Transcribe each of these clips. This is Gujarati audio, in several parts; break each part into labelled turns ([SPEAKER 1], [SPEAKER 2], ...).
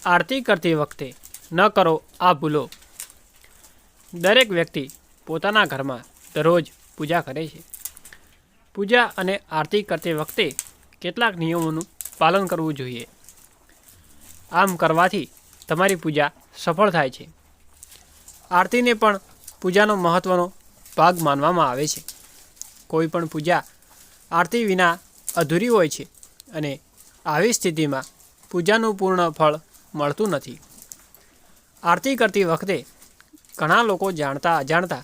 [SPEAKER 1] આરતી કરતી વખતે ન કરો આ ભૂલો। દરેક વ્યક્તિ પોતાના ઘરમાં દરરોજ પૂજા કરે છે। પૂજા અને આરતી કરતી વખતે કેટલાક નિયમોનું પાલન કરવું જોઈએ। આમ કરવાથી તમારી પૂજા સફળ થાય છે। આરતીને પણ પૂજાનો મહત્ત્વનો ભાગ માનવામાં આવે છે। કોઈ પણ પૂજા આરતી વિના અધૂરી હોય છે અને આવી સ્થિતિમાં પૂજાનું પૂર્ણ ફળ મળતું નથી। આરતી કરતી વખતે ઘણા લોકો જાણતા અજાણતા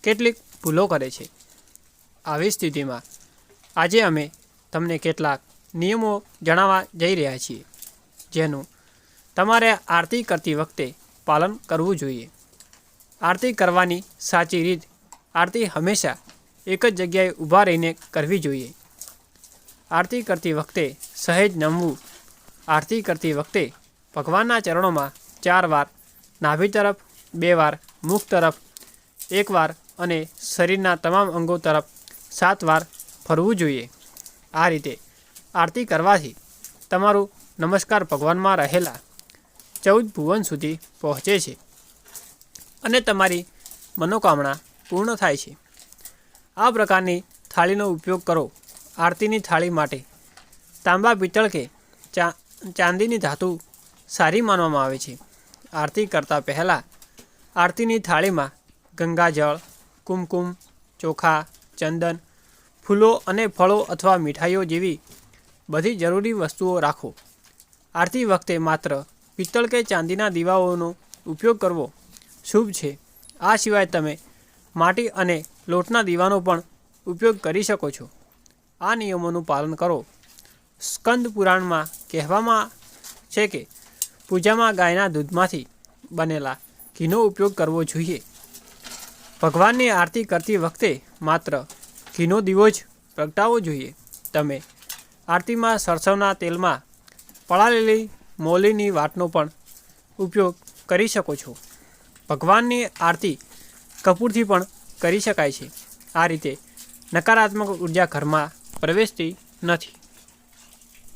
[SPEAKER 1] કેટલીક ભૂલો કરે છે। આવી સ્થિતિમાં આજે અમે તમને કેટલાક નિયમો જણાવવા જઈ રહ્યા છીએ જેનું તમારે આરતી કરતી વખતે પાલન કરવું જોઈએ। આરતી કરવાની સાચી રીત। આરતી હંમેશા એક જ જગ્યાએ ઊભા રહીને કરવી જોઈએ। આરતી કરતી વખતે સહેજ નમવું। આરતી કરતી વખતે ભગવાનના ચરણોમાં 4 વાર નાભી તરફ, 2 વાર મુખ તરફ, 1 વાર અને શરીરના તમામ અંગો તરફ 7 વાર ફરવું જોઈએ। આ રીતે આરતી કરવાથી તમારું નમસ્કાર ભગવાનમાં રહેલા 14 ભુવન સુધી પહોંચે છે અને તમારી મનોકામના પૂર્ણ થાય છે। આ પ્રકારની થાળીનો ઉપયોગ કરો। આરતીની થાળી માટે તાંબા, પિત્તળ કે ચાંદીની ધાતુ સારી માનવામાં આવે છે। આરતી કરતાં પહેલાં આરતીની થાળીમાં ગંગાજળ, કુમકુમ, ચોખા, ચંદન, ફૂલો અને ફળો અથવા મીઠાઈઓ જેવી બધી જરૂરી વસ્તુઓ રાખો। આરતી વખતે માત્ર પિત્તળ કે ચાંદીના દીવાઓનો ઉપયોગ કરવો શુભ છે। આ સિવાય તમે માટી અને લોટના દીવાનો પણ ઉપયોગ કરી શકો છો। આ નિયમોનું પાલન કરો। સ્કંદ પુરાણમાં કહેવામાં છે કે પૂજામાં ગાયના દૂધમાંથી બનેલા ઘીનો ઉપયોગ કરવો જોઈએ। ભગવાનની આરતી કરતી વખતે માત્ર ઘીનો દીવો જ પ્રગટાવવો જોઈએ। તમે આરતીમાં સરસવના તેલમાં પલાળેલી મૌલીની વાટનો પણ ઉપયોગ કરી શકો છો। ભગવાનની આરતી કપૂરથી પણ કરી શકાય છે। આ રીતે નકારાત્મક ઉર્જા ઘરમાં પ્રવેશતી નથી।